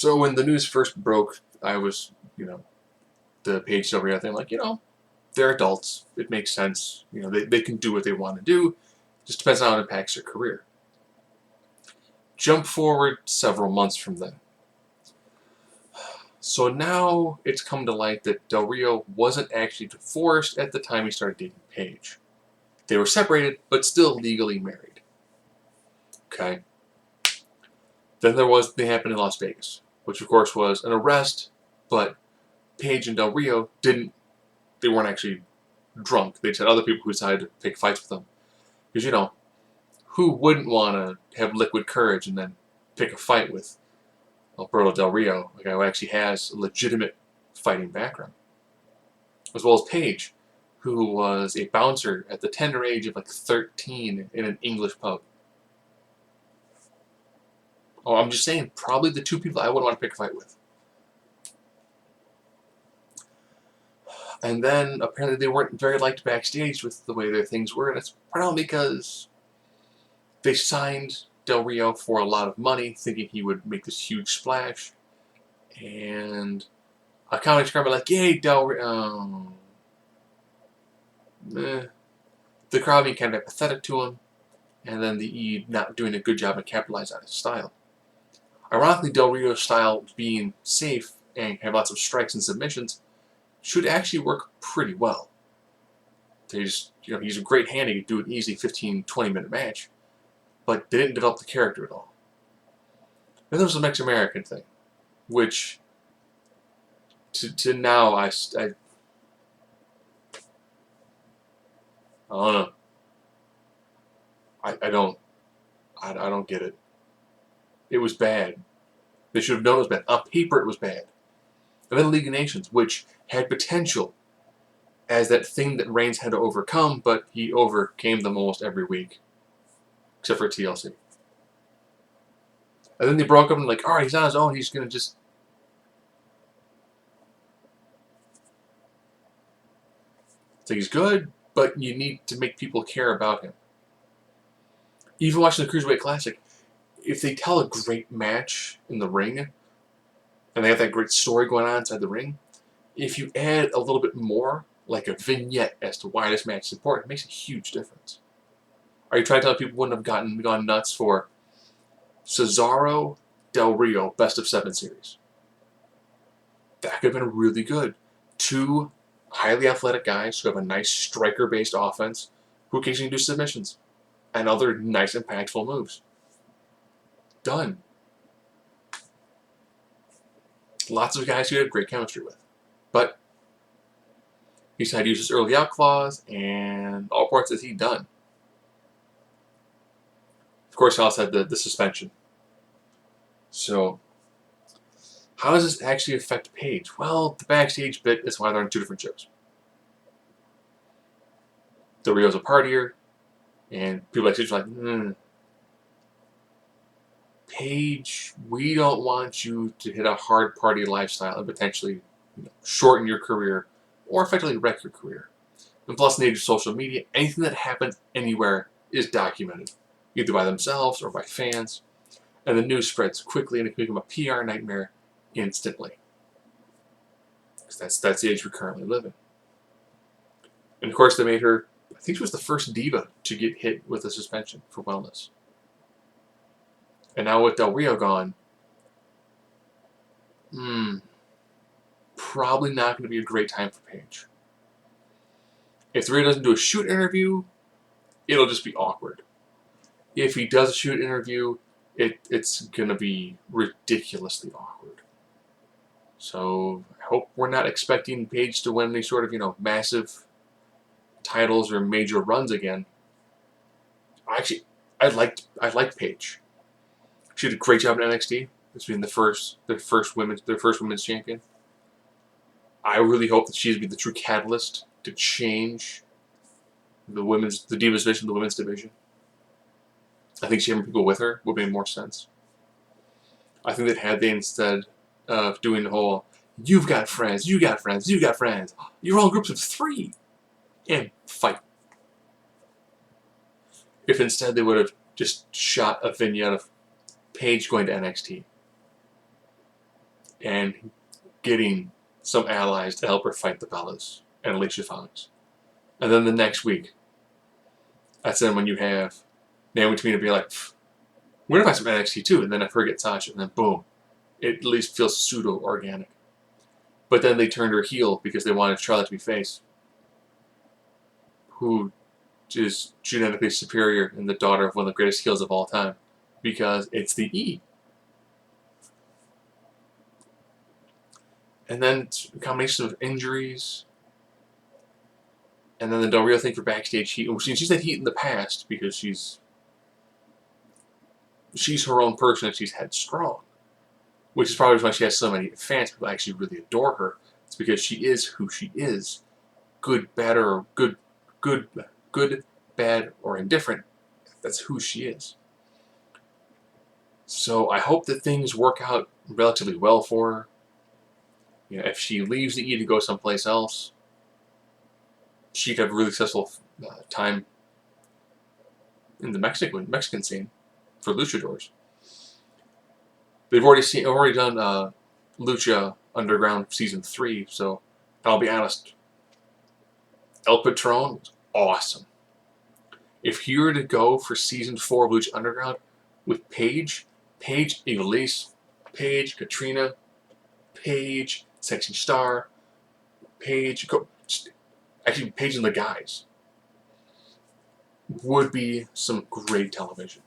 So when the news first broke, I was, the Paige Del RIo thing, like, they're adults. It makes sense. They can do what they want to do. Just depends on how it impacts their career. Jump forward several months from then. So now it's come to light that Del RIo wasn't actually divorced at the time he started dating Paige. They were separated, but still legally married. Okay. Then there was the happened in Las Vegas, which of course was an arrest, but Paige and Del RIo they weren't actually drunk. They just had other people who decided to pick fights with them. Because, who wouldn't want to have liquid courage and then pick a fight with Alberto Del RIo, a guy who actually has a legitimate fighting background? As well as Paige, who was a bouncer at the tender age of like 13 in an English pub. Oh, I'm just saying, probably the two people I wouldn't want to pick a fight with. And then apparently they weren't very liked backstage with the way their things were, and it's probably because they signed Del RIo for a lot of money, thinking he would make this huge splash. And a comic scrum like, "Yay, Del RIo!" The crowd being kind of apathetic to him, and then the E not doing a good job and capitalize on his style. Ironically, Del RIo's style being safe and have lots of strikes and submissions should actually work pretty well. He's a great hand. He could do an easy 15, 20-minute match, but they didn't develop the character at all. Then there was the Mexican American thing, which to now I don't know. I don't get it. It was bad. They should have known it was bad. On paper, it was bad. And then League of Nations, which had potential as that thing that Reigns had to overcome, but he overcame them almost every week, except for TLC. And then they broke up and like, all right, he's on his own. He's gonna just. So he's good, but you need to make people care about him. Even watching the Cruiserweight Classic, if they tell a great match in the ring, and they have that great story going on inside the ring, if you add a little bit more, like a vignette as to why this match is important, it makes a huge difference. Are you trying to tell people wouldn't have gone nuts for Cesaro Del RIo Best of 7 series? That could have been really good. Two highly athletic guys who have a nice striker-based offense who occasionally do submissions and other nice impactful moves. Done. Lots of guys who have great chemistry with. But he decided to use his early out clause, and all parts is he done. Of course, he also had the suspension. So, how does this actually affect Paige? Well, the backstage bit is why they're on 2 different shows. Del RIo's a partier, and people backstage are like, Paige, we don't want you to hit a hard party lifestyle and potentially shorten your career or effectively wreck your career. And plus, in the age of social media, anything that happens anywhere is documented, either by themselves or by fans. And the news spreads quickly and it can become a PR nightmare instantly. Because that's the age we currently live in. And of course, they made her, I think she was the first diva to get hit with a suspension for wellness. And now with Del RIo gone, probably not going to be a great time for Paige. If Del RIo doesn't do a shoot interview, it'll just be awkward. If he does a shoot interview, it's going to be ridiculously awkward. So I hope we're not expecting Paige to win any sort of, massive titles or major runs again. I liked Paige. She did a great job in NXT as being their first women's champion. I really hope that she's be the true catalyst to change the Divas division, the women's division. I think she having people with her would make more sense. I think that had they, instead of doing the whole, you've got friends, you got friends, you got friends, you're all in groups of 3, and fight. If instead they would have just shot a vignette of Paige going to NXT. and getting some allies to help her fight the Bellas and Alicia Fox. And then the next week, that's then when you have Naomi Tamina be like, we're going to find some NXT too, and then I forget Sasha, and then boom. It at least feels pseudo-organic. But then they turned her heel because they wanted Charlotte to be face, who is genetically superior and the daughter of one of the greatest heels of all time, because it's the E. And then a combination of injuries, and then the Del Rio thing for backstage heat. She's had heat in the past because she's her own person and she's headstrong, which is probably why she has so many fans. People actually really adore her. It's because she is who she is, good, bad, or good, bad, or indifferent. That's who she is. So I hope that things work out relatively well for her. You know, if she leaves the E to go someplace else, she could have a really successful time in the Mexican scene for luchadors. They've already done Lucha Underground Season 3, so I'll be honest, El Patron is awesome. If you were to go for Season 4 of Lucha Underground with Paige, Elise, Paige, Katrina, Paige, Sexy Star, Paige, actually Paige and the guys, would be some great television.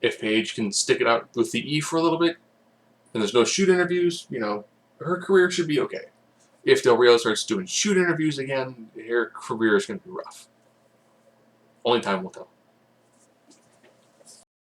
If Paige can stick it out with the E for a little bit, and there's no shoot interviews, you know, her career should be okay. If Del Rio starts doing shoot interviews again, her career is going to be rough. Only time will tell.